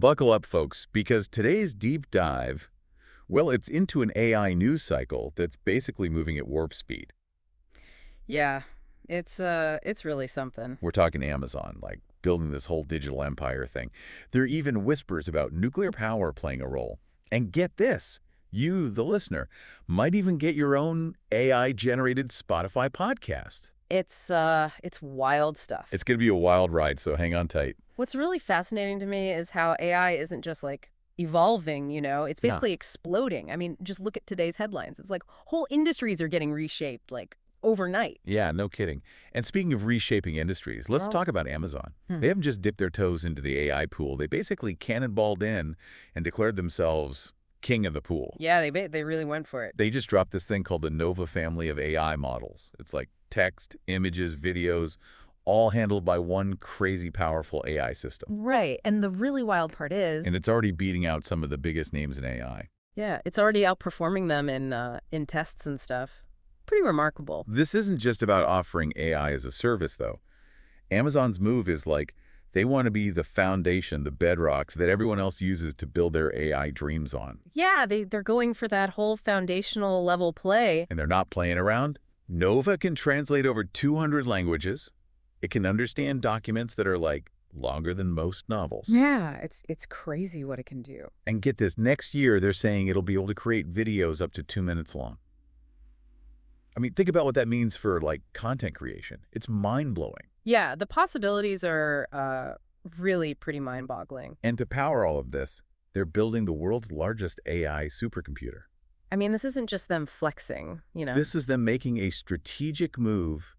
Buckle up, folks, because today's deep dive, well, it's into an AI news cycle that's basically moving at warp speed. Yeah, it's really something. We're talking Amazon, like building this whole digital empire thing. There are even whispers about nuclear power playing a role. And get this, you, the listener, might even get your own AI-generated Spotify podcast. It's wild stuff. It's going to be a wild ride, so hang on tight. What's really fascinating to me is how AI isn't just like evolving, it's Yeah. basically exploding. I mean, just look at today's headlines. It's like whole industries are getting reshaped like overnight. Yeah, no kidding. And speaking of reshaping industries, let's Well, talk about Amazon. hmm. They haven't just dipped their toes into the AI pool. They basically cannonballed in and declared themselves king of the pool. Yeah, they really went for it. They just dropped this thing called the Nova family of AI models. It's like text, images, videos, all handled by one crazy powerful AI system. Right. And the really wild part is, And it's already beating out some of the biggest names in AI. yeah, it's already outperforming them in tests and stuff. Pretty remarkable. This isn't just about offering AI as a service, though. Amazon's move is like they want to be the foundation, the bedrocks that everyone else uses to build their AI dreams on. Yeah, they're going for that whole foundational level play. And they're not playing around. Nova can translate over 200 languages. It can understand documents that are like longer than most novels. Yeah, it's crazy what it can do. And get this, next year they're saying it'll be able to create videos up to 2 minutes long. I mean, think about what that means for like content creation. It's mind-blowing. Yeah, the possibilities are really pretty mind-boggling. And to power all of this, they're building the world's largest AI supercomputer. I mean, this isn't just them flexing. This is them making a strategic move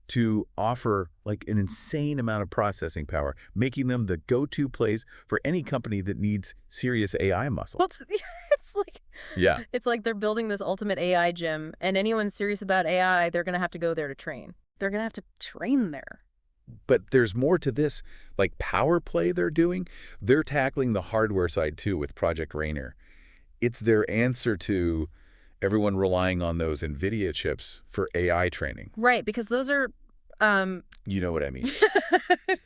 to offer like an insane amount of processing power, making them the go-to place for any company that needs serious AI muscle. Well, it's like Yeah. it's like they're building this ultimate AI gym, and anyone serious about AI, they're gonna have to go there to train. They're gonna have to train there. But there's more to this, like power play they're doing. They're tackling the hardware side too with Project Rainier. It's their answer to everyone relying on those NVIDIA chips for AI training. Right, because those are, You know what I mean?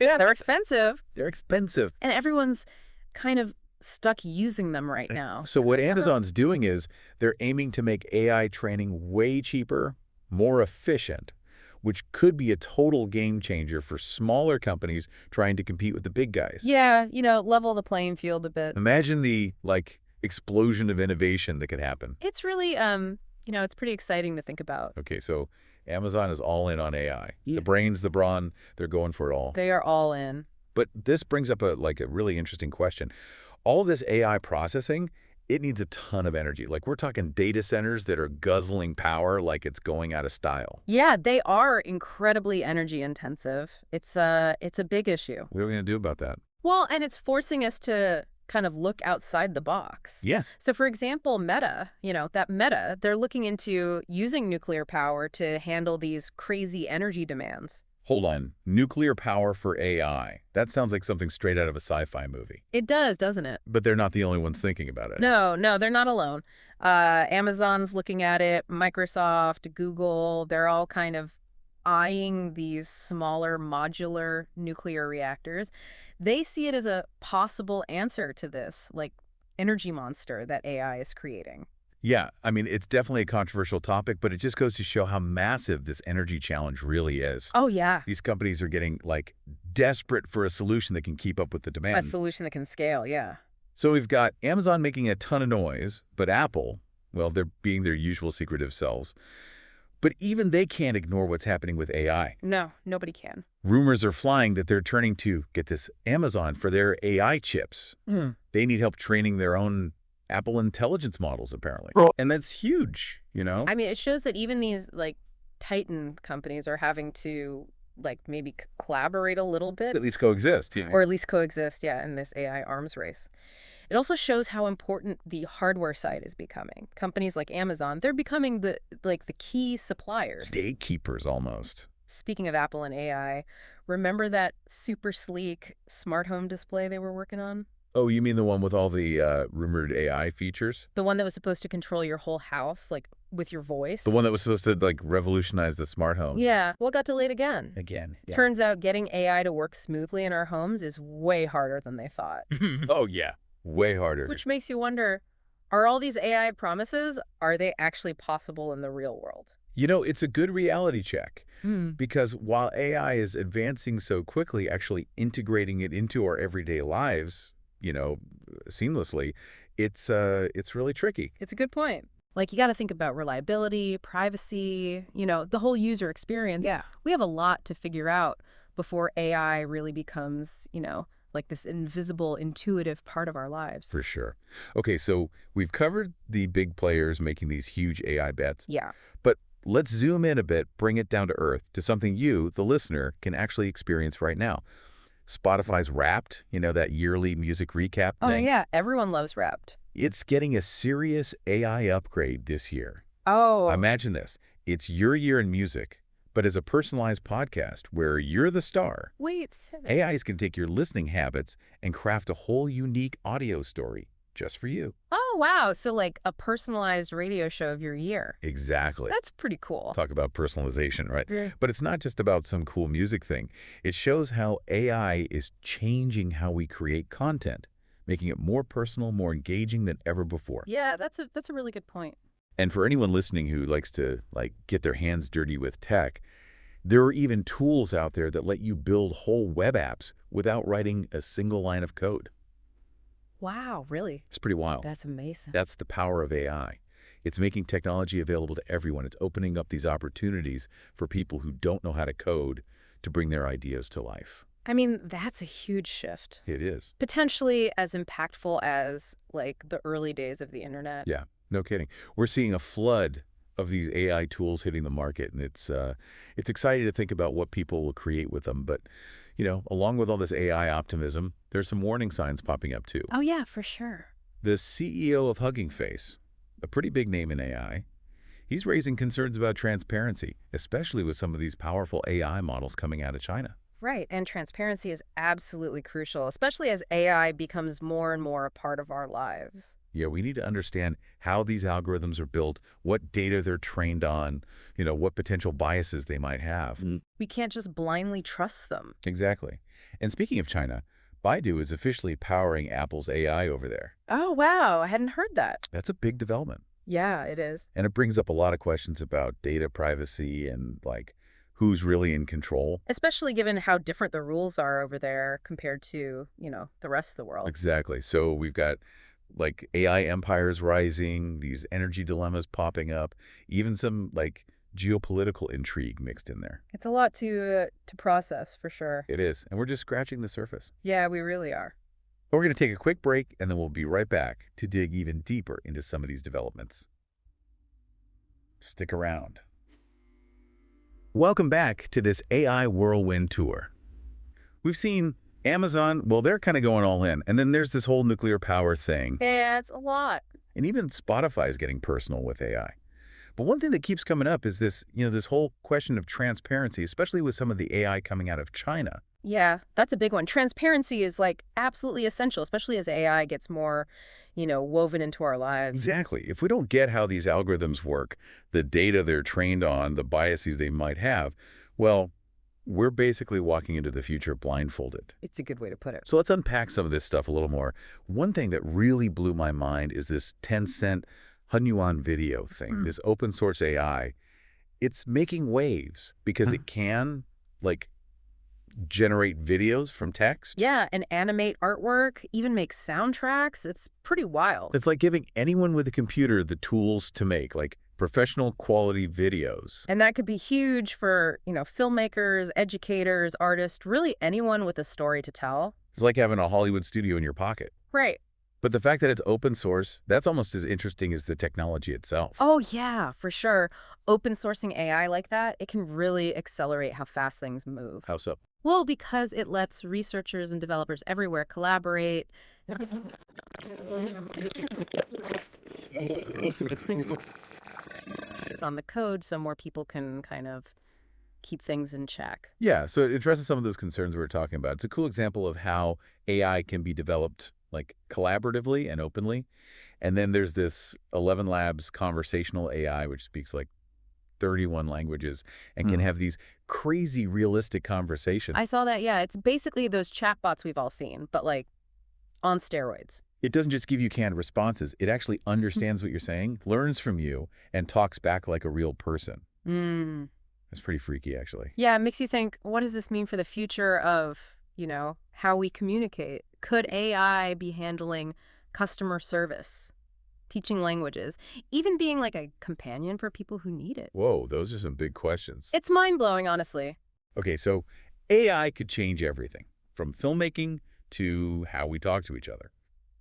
yeah, they're expensive, They're expensive. and everyone's kind of stuck using them right now. So what Amazon's doing is they're aiming to make AI training way cheaper, more efficient, which could be a total game changer for smaller companies trying to compete with the big guys. Yeah, level the playing field a bit. Imagine the, like, explosion of innovation that could happen. It's really, it's pretty exciting to think about. Okay, so Amazon is all in on AI. Yeah. The brains, the brawn, they're going for it all. They are all in. But this brings up a really interesting question. All this AI processing, it needs a ton of energy. Like we're talking data centers that are guzzling power like it's going out of style. Yeah, they are incredibly energy intensive. It's a big issue. What are we going to do about that? Well, and it's forcing us to kind of look outside the box. Yeah. So for example, Meta, they're looking into using nuclear power to handle these crazy energy demands. Hold on. Nuclear power for AI. That sounds like something straight out of a sci-fi movie. It does, doesn't it? But they're not the only ones thinking about it. No, they're not alone. Amazon's looking at it, Microsoft, Google, they're all kind of eyeing these smaller modular nuclear reactors. They see it as a possible answer to this, like, energy monster that AI is creating. Yeah, I mean, it's definitely a controversial topic, but it just goes to show how massive this energy challenge really is. Oh, yeah. These companies are getting, like, desperate for a solution that can keep up with the A demand. solution that can scale, yeah. So we've got Amazon making a ton of noise, but Apple, well, they're being their usual secretive selves. But even they can't ignore what's happening with AI. No, nobody can. Rumors are flying that they're turning to, get this, Amazon for their AI chips. They need help training their own Apple intelligence models, apparently. And that's huge, I mean, it shows that even these, like, Titan companies are having to, like, maybe collaborate a little bit. At least coexist. Or at least coexist, yeah, in this AI arms race. It also shows how important the hardware side is becoming. Companies like Amazon, they're becoming the key suppliers. Gatekeepers, almost. Speaking of Apple and AI, remember that super sleek smart home display they were working on? Oh, you mean the one with all the rumored AI features? The one that was supposed to control your whole house, like with your voice. The one that was supposed to, like, revolutionize the smart home. Yeah, well, got delayed again. Yeah. Turns out getting AI to work smoothly in our homes is way harder than they thought. Oh, yeah. Way harder. Which makes you wonder, are all these AI promises, are they actually possible in the real world? You know, it's a good reality check. Because while AI is advancing so quickly, actually integrating it into our everyday lives, seamlessly, it's really tricky. It's a good point. Like, you got to think about reliability, privacy, the whole user experience. Yeah. We have a lot to figure out before AI really becomes, like this invisible, intuitive part of our lives. For sure. Okay, so we've covered the big players making these huge AI bets. Yeah. But let's zoom in a bit, bring it down to earth, to something you, the listener, can actually experience right now. Spotify's Wrapped, that yearly music recap thing. Oh, yeah. Everyone loves Wrapped. It's getting a serious AI upgrade this year. Oh. Imagine this. It's your year in music, but as a personalized podcast where you're the star. Wait. AIs can take your listening habits and craft a whole unique audio story just for you. Oh, wow. So like a personalized radio show of your year. Exactly. That's pretty cool. Talk about personalization, right? Yeah. But it's not just about some cool music thing. It shows how AI is changing how we create content, making it more personal, more engaging than ever before. Yeah, that's a really good point. And for anyone listening who likes to get their hands dirty with tech, there are even tools out there that let you build whole web apps without writing a single line of code. Wow, really? It's pretty wild. That's amazing. That's the power of AI. It's making technology available to everyone. It's opening up these opportunities for people who don't know how to code to bring their ideas to life. I mean, that's a huge shift. It is. Potentially as impactful as, like, the early days of the internet. Yeah, no kidding. We're seeing a flood of these AI tools hitting the market, and it's exciting to think about what people will create with them. But, along with all this AI optimism, there's some warning signs popping up too. Oh, yeah, for sure. The CEO of Hugging Face, a pretty big name in AI, he's raising concerns about transparency, especially with some of these powerful AI models coming out of China. Right, and transparency is absolutely crucial, especially as AI becomes more and more a part of our lives. Yeah, we need to understand how these algorithms are built, what data they're trained on, what potential biases they might have. We can't just blindly trust them. Exactly. And speaking of China, Baidu is officially powering Apple's AI over there. Oh, wow, I hadn't heard that. That's a big development. Yeah, it is. And it brings up a lot of questions about data privacy and, who's really in control. Especially given how different the rules are over there compared to, the rest of the world. Exactly. So we've got AI empires rising, these energy dilemmas popping up, even some geopolitical intrigue mixed in there. It's a lot to process, for sure. It is. And we're just scratching the surface. Yeah, we really are. But we're going to take a quick break, and then we'll be right back to dig even deeper into some of these developments. Stick around. Welcome back to this AI whirlwind tour. We've seen Amazon, well, they're kind of going all in. And then there's this whole nuclear power thing. Yeah, it's a lot. And even Spotify is getting personal with AI. But one thing that keeps coming up is this, this whole question of transparency, especially with some of the AI coming out of China. Yeah, that's a big one. Transparency is absolutely essential, especially as AI gets more, woven into our lives. Exactly. If we don't get how these algorithms work, the data they're trained on, the biases they might have, well, we're basically walking into the future blindfolded. It's a good way to put it. So let's unpack some of this stuff a little more. One thing that really blew my mind is this Tencent Hunyuan video thing, this open source AI. It's making waves because it can, generate videos from text. Yeah, and animate artwork, even make soundtracks. It's pretty wild. It's like giving anyone with a computer the tools to make, professional quality videos. And that could be huge for, filmmakers, educators, artists, really anyone with a story to tell. It's like having a Hollywood studio in your pocket. Right. But the fact that it's open source, that's almost as interesting as the technology itself. Oh, yeah, for sure. Open sourcing AI like that, it can really accelerate how fast things move. How so? Well, because it lets researchers and developers everywhere collaborate. On the code so more people can kind of keep things in check. Yeah, so it addresses some of those concerns we were talking about. It's a cool example of how AI can be developed like collaboratively and openly. And then there's this 11 Labs conversational AI, which speaks like 31 languages and can have these crazy realistic conversations. I saw that, yeah. It's basically those chatbots we've all seen, but like on steroids. It doesn't just give you canned responses. It actually understands what you're saying, learns from you, and talks back like a real person. Mm. That's pretty freaky, actually. Yeah, it makes you think, what does this mean for the future of, how we communicate? Could AI be handling customer service, teaching languages, even being like a companion for people who need it? Whoa, those are some big questions. It's mind-blowing, honestly. Okay, so AI could change everything, from filmmaking to how we talk to each other.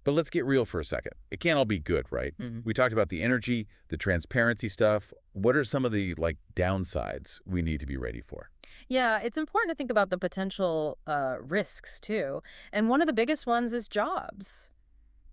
But let's get real for a second. It can't all be good, right? We talked about the energy, the transparency stuff. What are some of the downsides we need to be ready for? Yeah, it's important to think about the potential risks, too. And one of the biggest ones is jobs.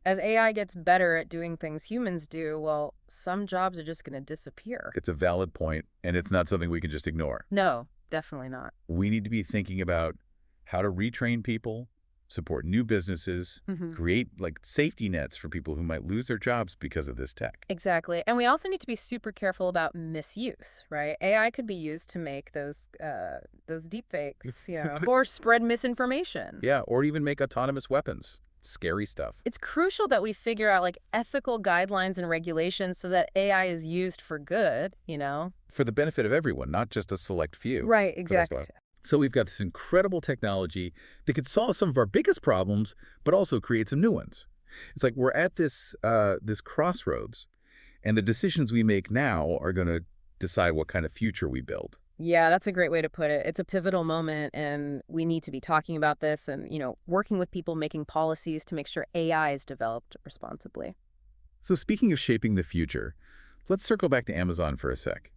As AI gets better at doing things humans do, well, some jobs are just going to disappear. It's a valid point, and it's not something we can just ignore. No, definitely not. We need to be thinking about how to retrain people, support new businesses, create safety nets for people who might lose their jobs because of this tech. Exactly. And we also need to be super careful about misuse, right? AI could be used to make those deepfakes, or spread misinformation. Yeah, or even make autonomous weapons. Scary stuff. It's crucial that we figure out ethical guidelines and regulations so that AI is used for good, For the benefit of everyone, not just a select few. Right, exactly. So we've got this incredible technology that could solve some of our biggest problems, but also create some new ones. It's like we're at this crossroads, and the decisions we make now are going to decide what kind of future we build. Yeah, that's a great way to put it. It's a pivotal moment, and we need to be talking about this and, working with people making policies to make sure AI is developed responsibly. So speaking of shaping the future, let's circle back to Amazon for a sec.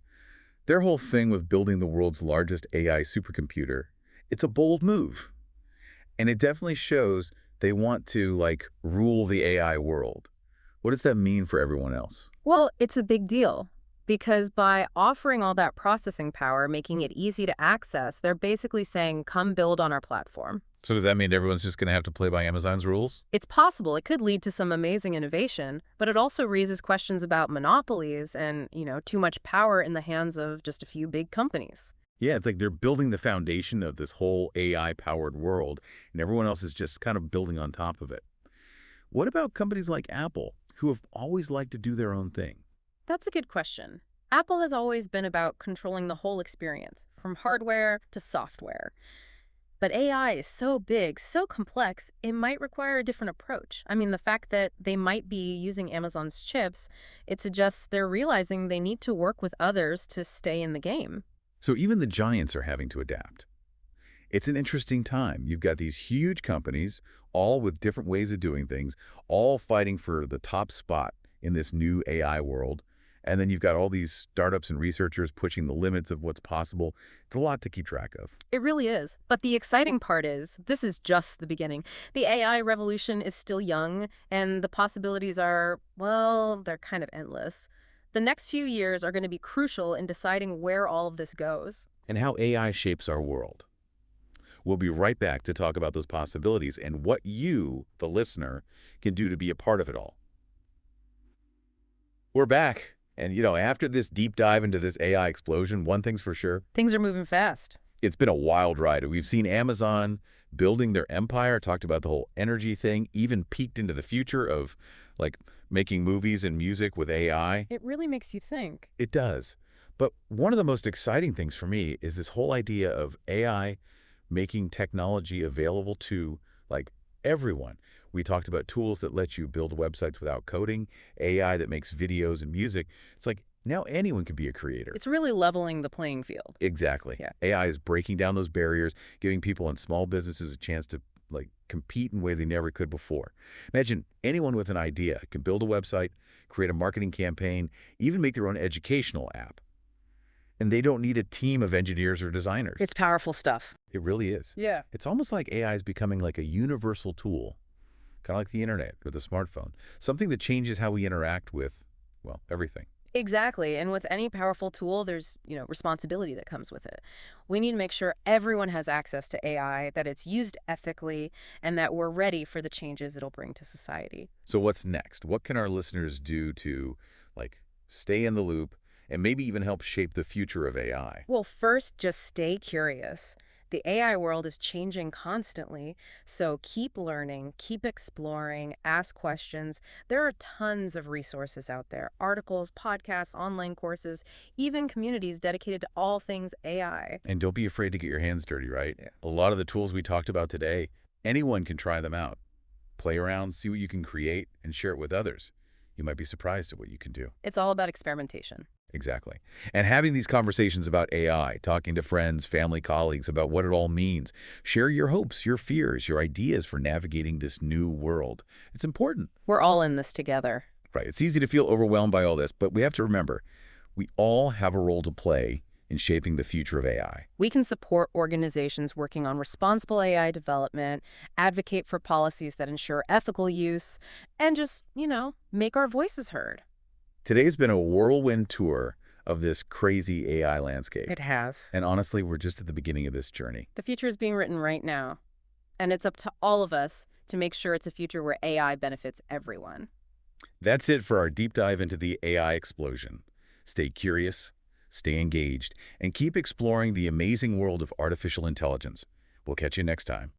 Their whole thing with building the world's largest AI supercomputer, it's a bold move. And it definitely shows they want to, rule the AI world. What does that mean for everyone else? Well, it's a big deal because by offering all that processing power, making it easy to access, they're basically saying, come build on our platform. So does that mean everyone's just going to have to play by Amazon's rules? It's possible. It could lead to some amazing innovation, but it also raises questions about monopolies and, too much power in the hands of just a few big companies. Yeah, it's like they're building the foundation of this whole AI-powered world, and everyone else is just kind of building on top of it. What about companies like Apple, who have always liked to do their own thing? That's a good question. Apple has always been about controlling the whole experience, from hardware to software. But AI is so big, so complex, it might require a different approach. I mean, the fact that they might be using Amazon's chips, it suggests they're realizing they need to work with others to stay in the game. So even the giants are having to adapt. It's an interesting time. You've got these huge companies, all with different ways of doing things, all fighting for the top spot in this new AI world. And then you've got all these startups and researchers pushing the limits of what's possible. It's a lot to keep track of. It really is. But the exciting part is, this is just the beginning. The AI revolution is still young, and the possibilities are, well, they're kind of endless. The next few years are going to be crucial in deciding where all of this goes. And how AI shapes our world. We'll be right back to talk about those possibilities and what you, the listener, can do to be a part of it all. We're back. And, after this deep dive into this AI explosion, one thing's for sure. Things are moving fast. It's been a wild ride. We've seen Amazon building their empire, talked about the whole energy thing, even peeked into the future of, making movies and music with AI. It really makes you think. It does. But one of the most exciting things for me is this whole idea of AI making technology available to, everyone. We talked about tools that let you build websites without coding, AI that makes videos and music. It's like now anyone can be a creator. It's really leveling the playing field. Exactly. Yeah. AI is breaking down those barriers, giving people in small businesses a chance to compete in ways they never could before. Imagine anyone with an idea can build a website, create a marketing campaign, even make their own educational app. And they don't need a team of engineers or designers. It's powerful stuff. It really is. Yeah. It's almost like AI is becoming a universal tool, kind of like the internet or the smartphone, something that changes how we interact with, everything. Exactly. And with any powerful tool, there's, responsibility that comes with it. We need to make sure everyone has access to AI, that it's used ethically, and that we're ready for the changes it'll bring to society. So what's next? What can our listeners do to, like, stay in the loop and maybe even help shape the future of AI? Well, first, just stay curious. The AI world is changing constantly, so keep learning, keep exploring, ask questions. There are tons of resources out there: articles, podcasts, online courses, even communities dedicated to all things AI. And don't be afraid to get your hands dirty, right? Yeah. A lot of the tools we talked about today, anyone can try them out. Play around, see what you can create, and share it with others. You might be surprised at what you can do. It's all about experimentation. Exactly. And having these conversations about AI, talking to friends, family, colleagues about what it all means. Share your hopes, your fears, your ideas for navigating this new world. It's important. We're all in this together. Right. It's easy to feel overwhelmed by all this, but we have to remember, we all have a role to play in shaping the future of AI. We can support organizations working on responsible AI development, advocate for policies that ensure ethical use, and just, make our voices heard. Today's been a whirlwind tour of this crazy AI landscape. It has. And honestly, we're just at the beginning of this journey. The future is being written right now, and it's up to all of us to make sure it's a future where AI benefits everyone. That's it for our deep dive into the AI explosion. Stay curious, stay engaged, and keep exploring the amazing world of artificial intelligence. We'll catch you next time.